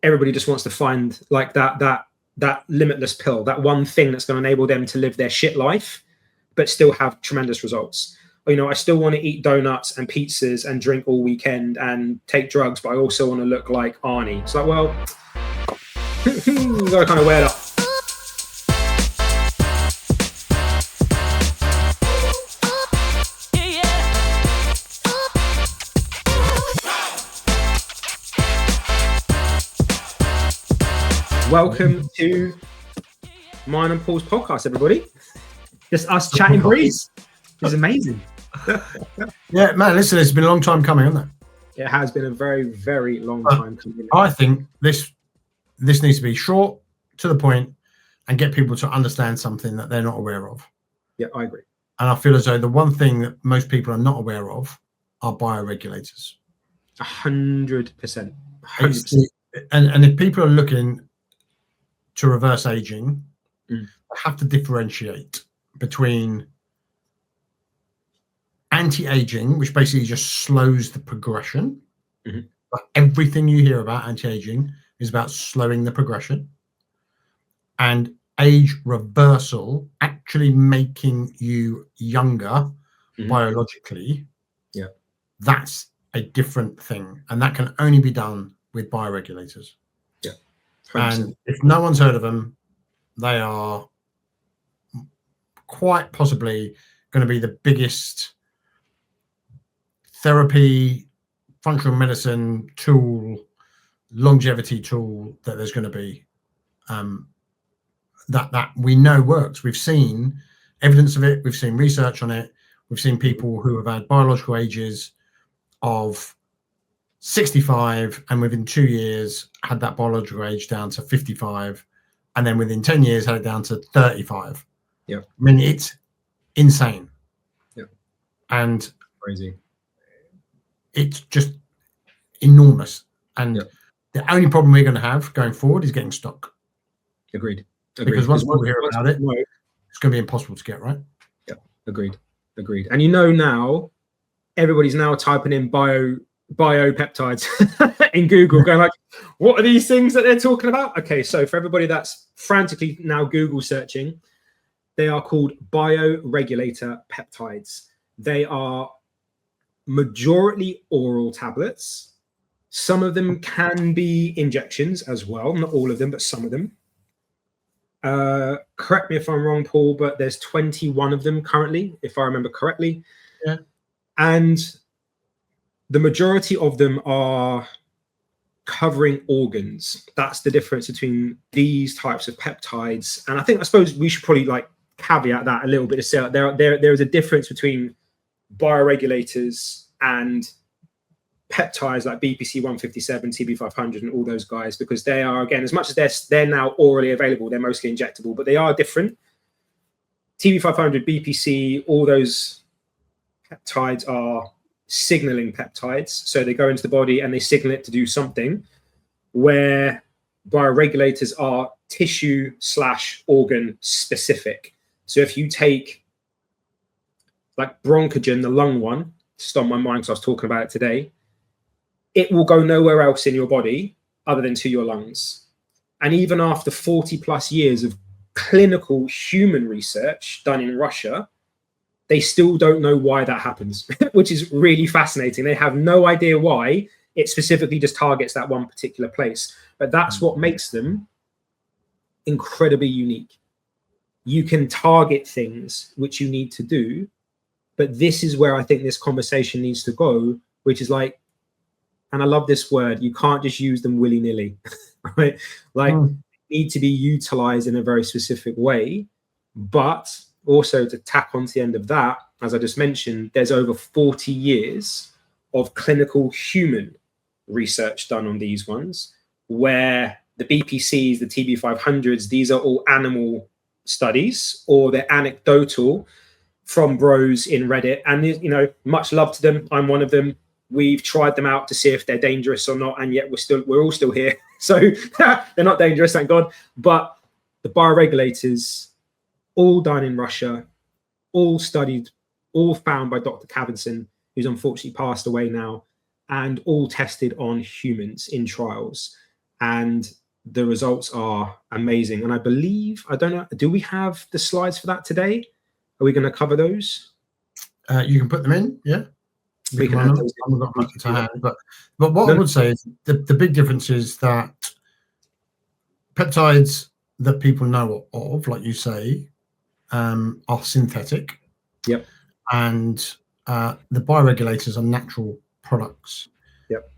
everybody just wants to find like that limitless pill, that one thing that's going to enable them to live their shit life, but still have tremendous results. I still want to eat donuts and pizzas and drink all weekend and take drugs, but I also want to look like Arnie. It's like, well, you got to kind of wear that. Welcome to mine and Paul's podcast, everybody. Just us chatting breeze. It's amazing. Yeah, man, listen, it's been a long time coming, hasn't it? It has been a very, very long time coming. I think this needs to be short, to the point, and get people to understand something that they're not aware of. Yeah, I agree. And I feel as though the one thing that most people are not aware of are bioregulators. 100%. And if people are looking to reverse aging, they have to differentiate between anti-aging, which basically just slows the progression. Like everything you hear about anti-aging is about slowing the progression, and age reversal, actually making you younger biologically. Yeah, that's a different thing, and that can only be done with bioregulators. Yeah, 100%. And if no one's heard of them, they are quite possibly going to be the biggest therapy, functional medicine tool, longevity tool that there's going to be, that we know works. We've seen evidence of it. We've seen research on it. We've seen people who have had biological ages of 65 and within 2 years had that biological age down to 55, and then within 10 years had it down to 35. Yeah, I mean, it's insane. Yeah, and crazy. It's just enormous. And the only problem we're going to have going forward is getting stock. Agreed. Because once people hear about it, it's going to be impossible to get, right? Yeah, agreed. And now everybody's now typing in biopeptides in Google, going like, what are these things that they're talking about? Okay, so for everybody that's frantically now Google searching, they are called bioregulator peptides. They are majority oral tablets. Some of them can be injections as well, not all of them, but some of them. Correct me if I'm wrong, Paul, but there's 21 of them currently, if I remember correctly. Yeah. And the majority of them are covering organs. That's the difference between these types of peptides. And I suppose we should probably like caveat that a little bit to say there is a difference between bioregulators and peptides like BPC 157, TB 500, and all those guys, because they are, again, as much as they're now orally available, they're mostly injectable, but they are different. TB 500, BPC, all those peptides are signaling peptides, so they go into the body and they signal it to do something, where bioregulators are tissue/organ specific. So if you take like bronchogen, the lung one, just on my mind because I was talking about it today, it will go nowhere else in your body other than to your lungs. And even after 40 plus years of clinical human research done in Russia, they still don't know why that happens, which is really fascinating. They have no idea why. It specifically just targets that one particular place. But that's what makes them incredibly unique. You can target things which you need to do, but this is where I think this conversation needs to go, which is like, and I love this word, you can't just use them willy-nilly, right? Like, need to be utilized in a very specific way. But also to tack on to the end of that, as I just mentioned, there's over 40 years of clinical human research done on these ones, where the BPCs, the TB 500s, these are all animal studies, or they're anecdotal from bros in Reddit. And, you know, much love to them. I'm one of them. We've tried them out to see if they're dangerous or not, and yet we're all still here. So they're not dangerous, thank God. But the bioregulators, all done in Russia, all studied, all found by Dr. Khavinson, who's unfortunately passed away now, and all tested on humans in trials. and the results are amazing. And I believe, I don't know, do we have the slides for that today? Are we going to cover those? You can put them in, yeah. We can add those I haven't got them to hand, but what I would say is the big difference is that peptides that people know of, like you say, are synthetic. Yep. And the bioregulators are natural products. Yep.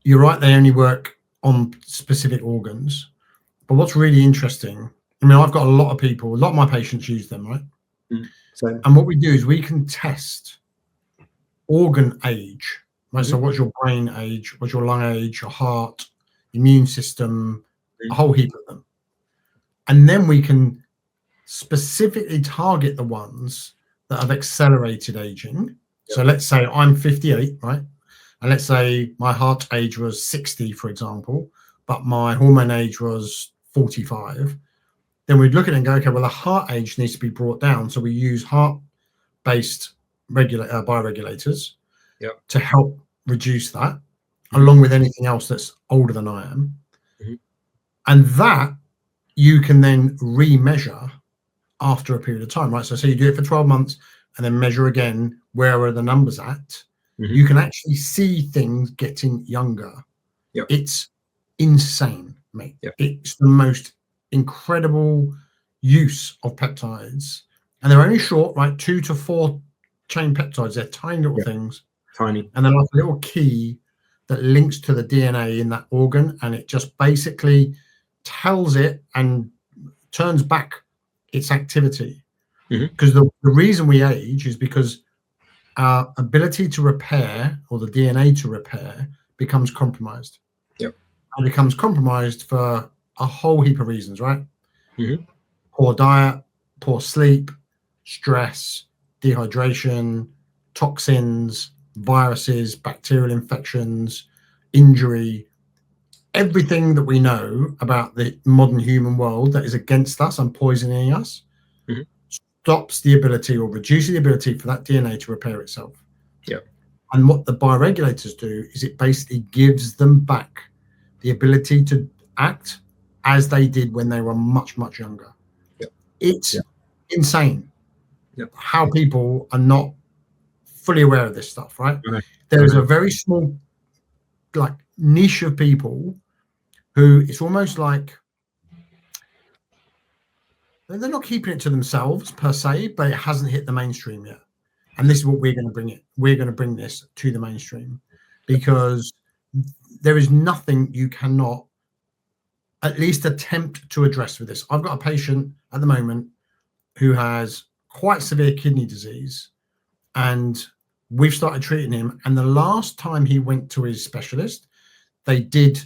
You're right, they only work on specific organs. But what's really interesting, I mean, I've got a lot of my patients use them, right? And what we do is we can test organ age, right? So what's your brain age, what's your lung age, your heart, immune system, a whole heap of them. And then we can specifically target the ones that have accelerated aging. So let's say I'm 58, right? And let's say my heart age was 60, for example, but my hormone age was 45. Then we'd look at it and go, okay, well, the heart age needs to be brought down. So we use heart-based bioregulators to help reduce that, along with anything else that's older than I am. And that you can then re-measure after a period of time, right? So you do it for 12 months and then measure again, where are the numbers at? You can actually see things getting younger. It's insane, mate. It's the most incredible use of peptides. And they're only short, right? 2 to 4 chain peptides. They're tiny little things. Tiny. And they're like a little key that links to the DNA in that organ. And it just basically tells it and turns back its activity. Because the reason we age is because our ability to repair, or the DNA to repair, becomes compromised. And becomes compromised for a whole heap of reasons, right? Poor diet, poor sleep, stress, dehydration, toxins, viruses, bacterial infections, injury, everything that we know about the modern human world that is against us and poisoning us stops the ability or reduces the ability for that DNA to repair itself. And what the bioregulators do is it basically gives them back the ability to act as they did when they were much, much younger. It's insane how people are not fully aware of this stuff, right? There is a very small, like, niche of people who it's almost like they're not keeping it to themselves per se, but it hasn't hit the mainstream yet. And this is what we're going to bring it. We're going to bring this to the mainstream, because there is nothing you cannot at least attempt to address with this. I've got a patient at the moment who has quite severe kidney disease, and we've started treating him. And the last time he went to his specialist, they did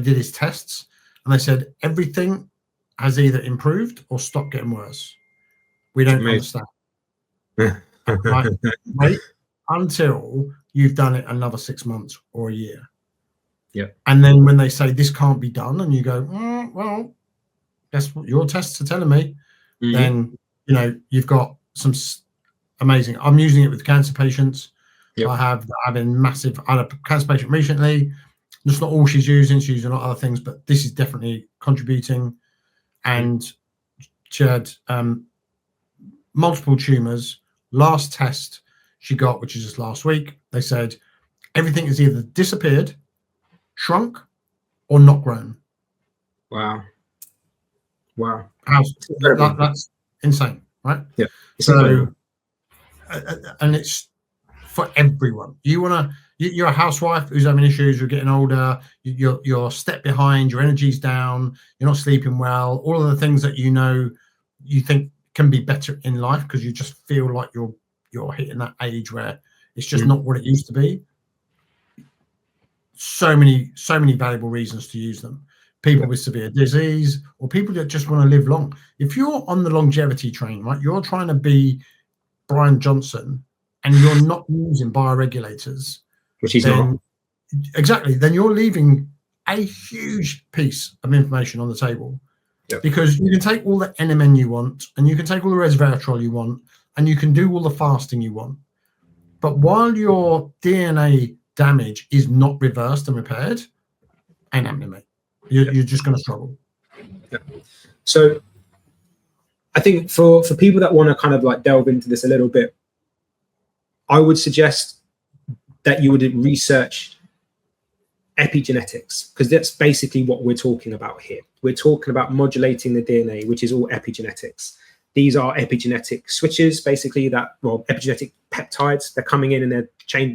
his tests, and they said everything has either improved or stopped getting worse. We don't understand. Right? Wait until you've done it another 6 months or a year. And then when they say this can't be done, and you go, well, that's what your tests are telling me, then you've got some amazing. I'm using it with cancer patients. I had a cancer patient recently. That's not all she's using. She's using a lot of other things, but this is definitely contributing. And she had multiple tumors. Last test she got, which is just last week, they said everything has either disappeared, shrunk, or not grown. Wow. That's insane, right? So, and it's for everyone. You're a housewife who's having issues, you're getting older, you're a step behind, your energy's down, you're not sleeping well, all of the things that you think can be better in life, because you just feel like you're hitting that age where it's just not what it used to be. So many valuable reasons to use them. People with severe disease, or people that just want to live long. If you're on the longevity train, right, you're trying to be Brian Johnson, and you're not using bioregulators, which he's not. Exactly. Then you're leaving a huge piece of information on the table, because you can take all the NMN you want, and you can take all the resveratrol you want, and you can do all the fasting you want. But while your DNA damage is not reversed and repaired, ain't happening, mate. You're just going to struggle. Yeah. So I think for people that want to kind of like delve into this a little bit, I would suggest that you would research epigenetics, because that's basically what we're talking about here. We're talking about modulating the DNA, which is all epigenetics. These are epigenetic switches, basically, epigenetic peptides. They're coming in and they're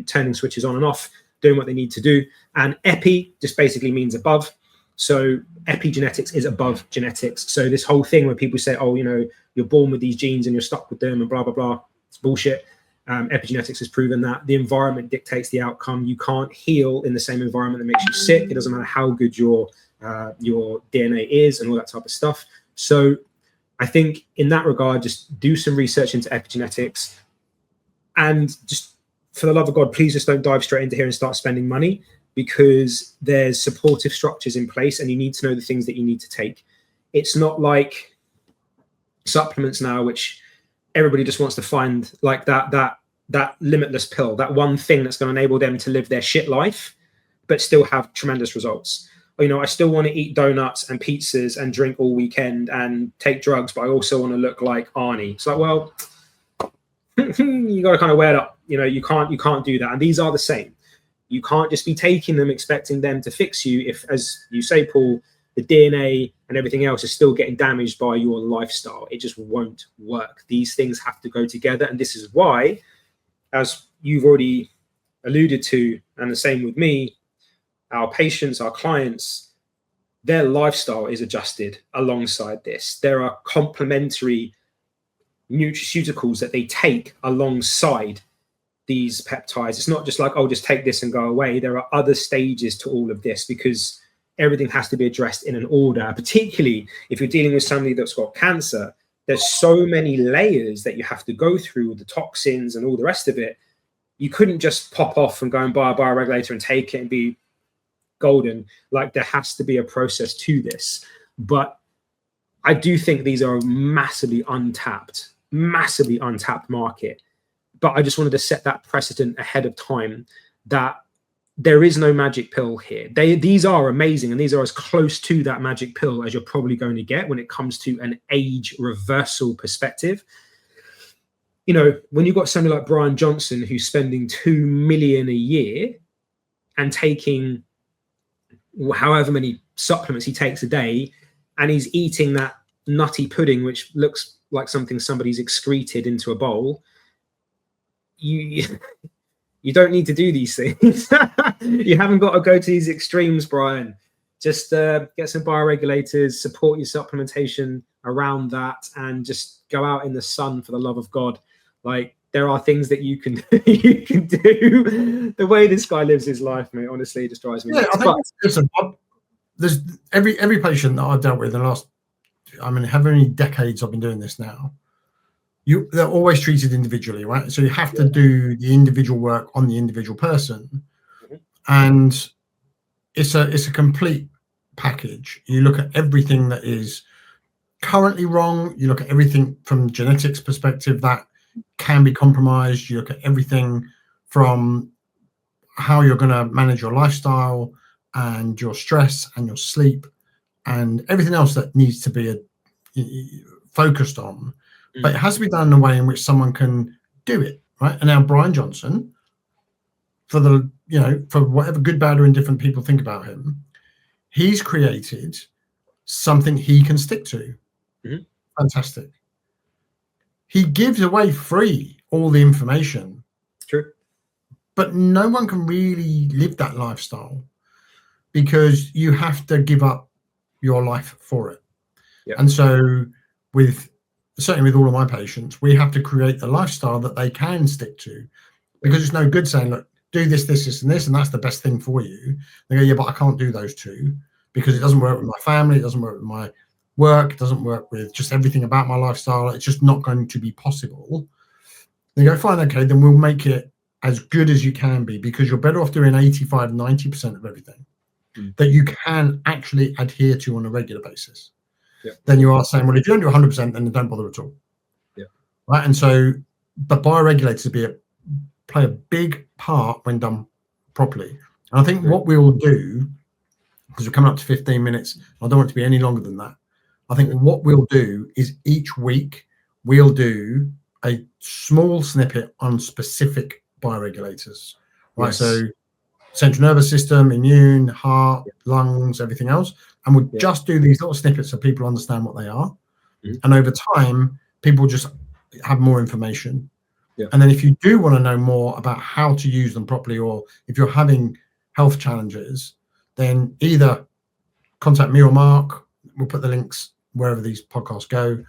turning switches on and off, doing what they need to do. And epi just basically means above. So epigenetics is above genetics. So this whole thing where people say, oh, you know, you're born with these genes and you're stuck with them and blah, blah, blah, it's bullshit. Epigenetics has proven that the environment dictates the outcome. You can't heal in the same environment that makes you sick. It doesn't matter how good your DNA is and all that type of stuff. So I think in that regard, just do some research into epigenetics, and just for the love of God, please just don't dive straight into here and start spending money, because there's supportive structures in place and you need to know the things that you need to take. It's not like supplements now, which everybody just wants to find like that limitless pill, that one thing that's going to enable them to live their shit life, but still have tremendous results. You know, I still want to eat donuts and pizzas and drink all weekend and take drugs, but I also want to look like Arnie. It's like, well, you got to kind of wear it up. You know, you can't do that. And these are the same. You can't just be taking them, expecting them to fix you if, as you say, Paul, the DNA and everything else is still getting damaged by your lifestyle. It just won't work. These things have to go together. And this is why, as you've already alluded to, and the same with me, our patients, our clients, their lifestyle is adjusted alongside this. There are complementary nutraceuticals that they take alongside these peptides. It's not just like, oh, just take this and go away. There are other stages to all of this, because everything has to be addressed in an order, particularly if you're dealing with somebody that's got cancer. There's so many layers that you have to go through with the toxins and all the rest of it. You couldn't just pop off and go and buy a bioregulator and take it and be golden. Like, there has to be a process to this. But I do think these are a massively untapped market. But I just wanted to set that precedent ahead of time that there is no magic pill here. These are amazing, and these are as close to that magic pill as you're probably going to get when it comes to an age reversal perspective. You know, when you've got somebody like Brian Johnson who's spending $2 million a year and taking however many supplements he takes a day, and he's eating that nutty pudding, which looks like something somebody's excreted into a bowl, you don't need to do these things. You haven't got to go to these extremes, Brian. Just get some bioregulators, support your supplementation around that, and just go out in the sun, for the love of God. Like, there are things that you can do. The way this guy lives his life, mate, honestly, it just drives me nuts. I think, listen, there's every patient that I've dealt with in the last, I mean, how many decades I've been doing this now, they're always treated individually, right? So you have to do the individual work on the individual person, and it's a complete package. You look at everything that is currently wrong. You look at everything from genetics perspective that can be compromised. You look at everything from how you're going to manage your lifestyle and your stress and your sleep and everything else that needs to be focused on. But it has to be done in a way in which someone can do it, right? And now Brian Johnson, for whatever good, bad, or indifferent people think about him, he's created something he can stick to. Fantastic. He gives away free all the information. True. But no one can really live that lifestyle, because you have to give up your life for it. Yeah. And so certainly with all of my patients, we have to create the lifestyle that they can stick to, because it's no good saying, look, do this, this, this, and this, and that's the best thing for you. They go, yeah, but I can't do those two because it doesn't work with my family, it doesn't work with my work, it doesn't work with just everything about my lifestyle. It's just not going to be possible. They go, fine, okay, then we'll make it as good as you can be, because you're better off doing 85, 90% of everything that you can actually adhere to on a regular basis. Then you are saying, well, if you don't do 100%, then don't bother at all. Right. And so, but bioregulators play a big part when done properly. And I think what we'll do, because we're coming up to 15 minutes, I don't want it to be any longer than that. I think what we'll do is each week we'll do a small snippet on specific bioregulators, right? Yes. So central nervous system, immune, heart, lungs, everything else. And we'll just do these little snippets so people understand what they are. And over time, people just have more information. And then if you do want to know more about how to use them properly, or if you're having health challenges, then either contact me or Mark. We'll put the links wherever these podcasts go.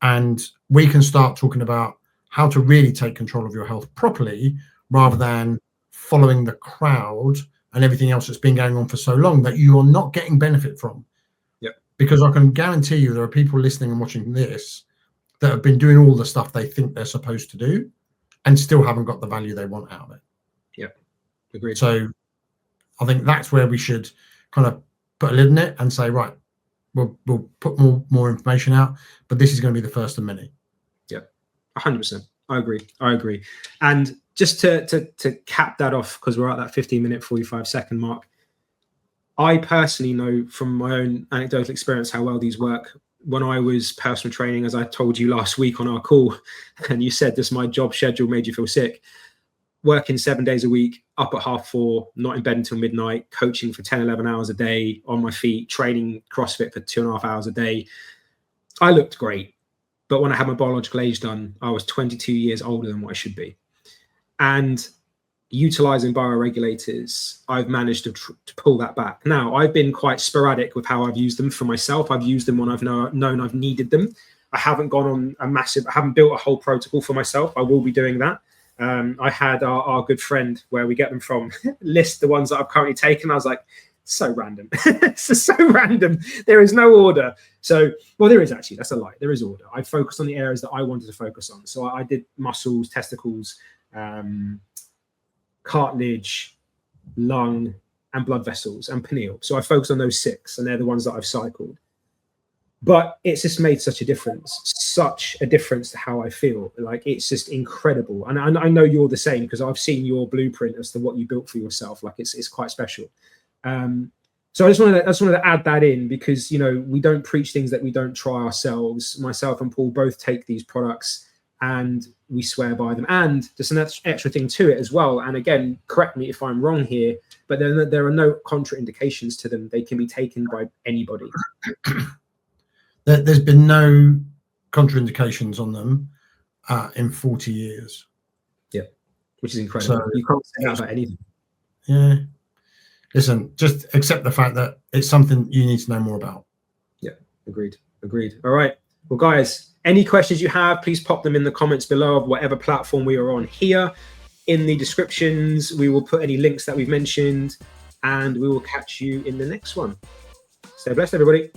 And we can start talking about how to really take control of your health properly, rather than following the crowd and everything else that's been going on for so long that you are not getting benefit from. Because I can guarantee you there are people listening and watching this that have been doing all the stuff they think they're supposed to do and still haven't got the value they want out of it. Agreed. So I think that's where we should kind of put a lid on it and say, right, we'll put more information out, but this is going to be the first of many. 100%. I agree. And just to cap that off, because we're at that 15-minute, 45-second mark, I personally know from my own anecdotal experience how well these work. When I was personal training, as I told you last week on our call, and you said this, my job schedule made you feel sick, working 7 days a week, up at 4:30, not in bed until midnight, coaching for 10, 11 hours a day, on my feet, training CrossFit for 2.5 hours a day. I looked great. But when I had my biological age done, I was 22 years older than what I should be. And utilizing bioregulators, I've managed to pull that back. Now, I've been quite sporadic with how I've used them for myself. I've used them when I've known I've needed them. I haven't gone on I haven't built a whole protocol for myself. I will be doing that. I had our good friend, where we get them from, list the ones that I've currently taken. I was like, so random. It's so random. There is no order. So, well, there is actually. That's a lie. There is order. I focused on the areas that I wanted to focus on. So I did muscles, testicles, cartilage, lung, and blood vessels, and pineal. So I focused on those 6, and they're the ones that I've cycled. But it's just made such a difference to how I feel. Like, it's just incredible. And I know you're the same, because I've seen your blueprint as to what you built for yourself. Like, it's quite special. So I just wanted to add that in, because, you know, we don't preach things that we don't try ourselves. Myself and Paul both take these products and we swear by them. And there's an extra thing to it as well. And again, correct me if I'm wrong here, but there are no contraindications to them. They can be taken by anybody. There's been no contraindications on them in 40 years. Yeah, which is incredible. So you can't say that about anything. Yeah. Listen, just accept the fact that it's something you need to know more about. Yeah, agreed. All right. Well, guys, any questions you have, please pop them in the comments below of whatever platform we are on here. In the descriptions, we will put any links that we've mentioned, and we will catch you in the next one. Stay blessed, everybody.